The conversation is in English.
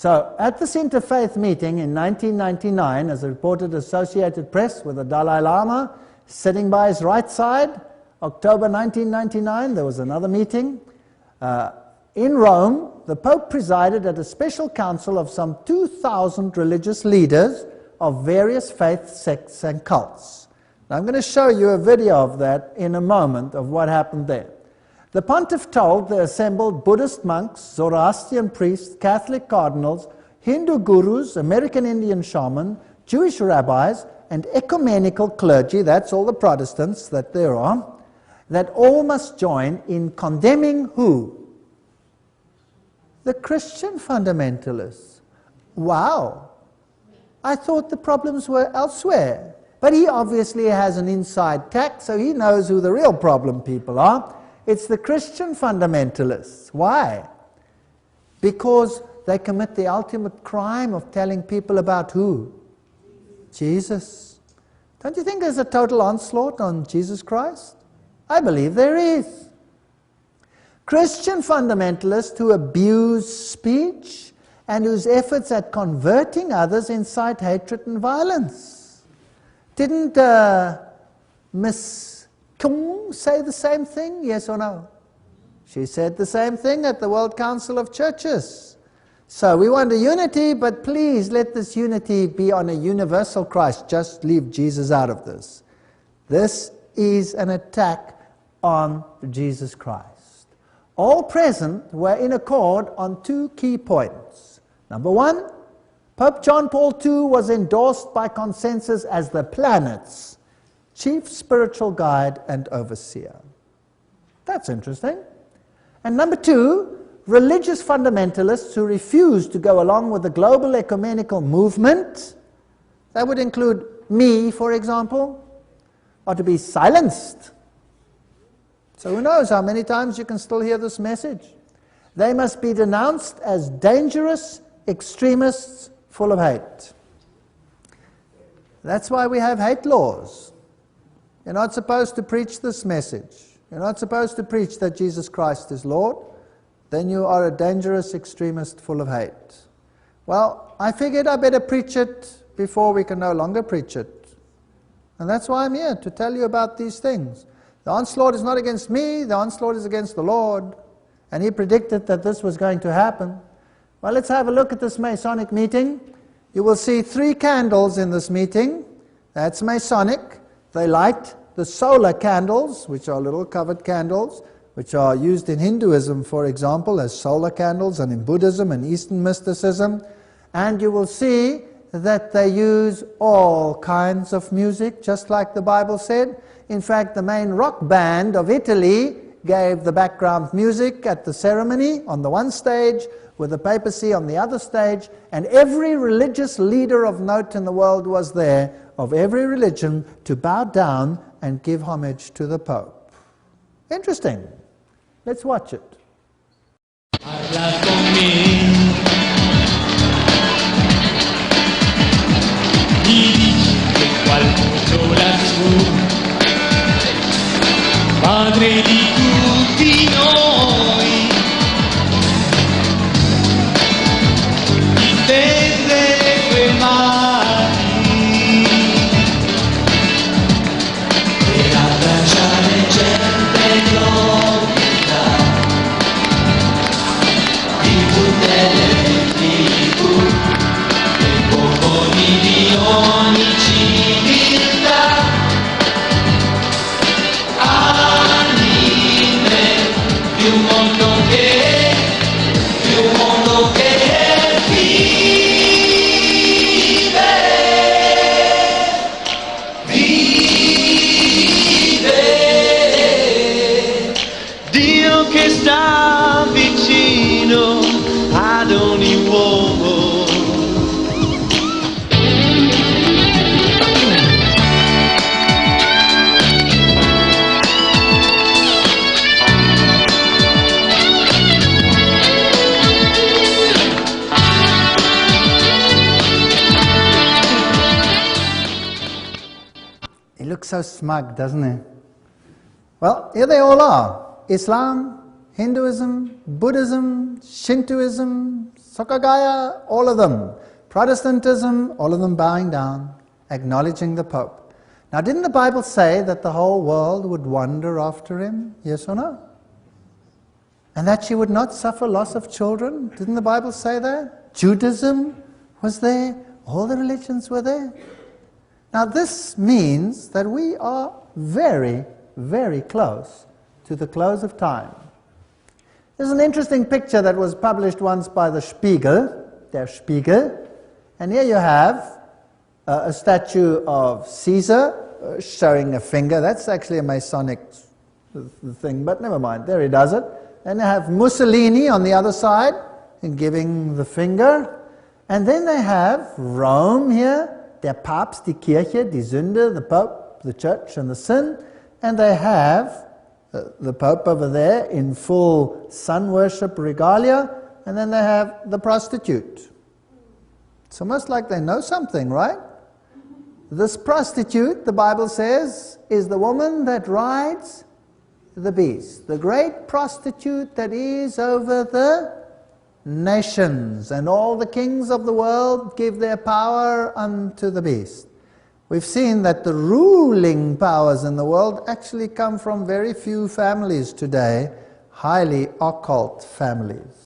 So, at this Interfaith Meeting in 1999, as reported Associated Press, with the Dalai Lama sitting by his right side, October 1999, there was another meeting. In Rome, the Pope presided at a special council of some 2,000 religious leaders of various faiths, sects, and cults. Now, I'm going to show you a video of that in a moment, of what happened there. The pontiff told the assembled Buddhist monks, Zoroastrian priests, Catholic cardinals, Hindu gurus, American Indian shaman, Jewish rabbis, and ecumenical clergy, that's all the Protestants that there are, that all must join in condemning who? The Christian fundamentalists. Wow! I thought the problems were elsewhere. But he obviously has an inside track, so he knows who the real problem people are. It's the Christian fundamentalists. Why? Because they commit the ultimate crime of telling people about who? Jesus. Don't you think there's a total onslaught on Jesus Christ? I believe there is. Christian fundamentalists who abuse speech and whose efforts at converting others incite hatred and violence. Didn't Miss Kung say the same thing, yes or no? She said the same thing at the World Council of Churches. So we want a unity, but please let this unity be on a universal Christ. Just leave Jesus out of this. This is an attack on Jesus Christ. All present were in accord on two key points. Number one, Pope John Paul II was endorsed by consensus as the planet's chief spiritual guide and overseer. That's interesting. And number two, religious fundamentalists who refuse to go along with the global ecumenical movement, that would include me, for example, are to be silenced. So who knows how many times you can still hear this message. They must be denounced as dangerous extremists full of hate. That's why we have hate laws. You're not supposed to preach this message. You're not supposed to preach that Jesus Christ is Lord. Then you are a dangerous extremist full of hate. Well, I figured I better preach it before we can no longer preach it. And that's why I'm here, to tell you about these things. The onslaught is not against me, the onslaught is against the Lord. And he predicted that this was going to happen. Well, let's have a look at this Masonic meeting. You will see 3 candles in this meeting. That's Masonic. They light the solar candles, which are little covered candles, which are used in Hinduism, for example, as solar candles, and in Buddhism and Eastern mysticism. And you will see that they use all kinds of music, just like the Bible said. In fact, the main rock band of Italy gave the background music at the ceremony on the one stage, with the Papacy on the other stage, and every religious leader of note in the world was there, of every religion, to bow down and give homage to the Pope. Interesting. Let's watch it. Habla conmigo y dice cual sola su Padre di tutti noi, difende quei mari per abbracciare gente glorita di tutte le tribù, dei popoli di ogni civiltà. Di un mondo che vive, Dio che sta vicino ad ogni uomo. He looks so smug, doesn't he? Well, here they all are. Islam, Hinduism, Buddhism, Shintoism, Sokagaya, all of them. Protestantism, all of them bowing down, acknowledging the Pope. Now, didn't the Bible say that the whole world would wander after him? Yes or no? And that she would not suffer loss of children? Didn't the Bible say that? Judaism was there. All the religions were there. Now, this means that we are very, very close to the close of time. There's an interesting picture that was published once by the Spiegel, Der Spiegel, and here you have a statue of Caesar showing a finger. That's actually a Masonic thing, but never mind, there he does it. Then they have Mussolini on the other side, and giving the finger. And then they have Rome here, der Papst, die Kirche, die Sünde, the Pope, the Church, and the sin. And they have the Pope over there in full sun worship regalia. And then they have the prostitute. It's almost like they know something, right? This prostitute, the Bible says, is the woman that rides the beast, the great prostitute that is over the nations, and all the kings of the world give their power unto the beast. We've seen that the ruling powers in the world actually come from very few families today, highly occult families.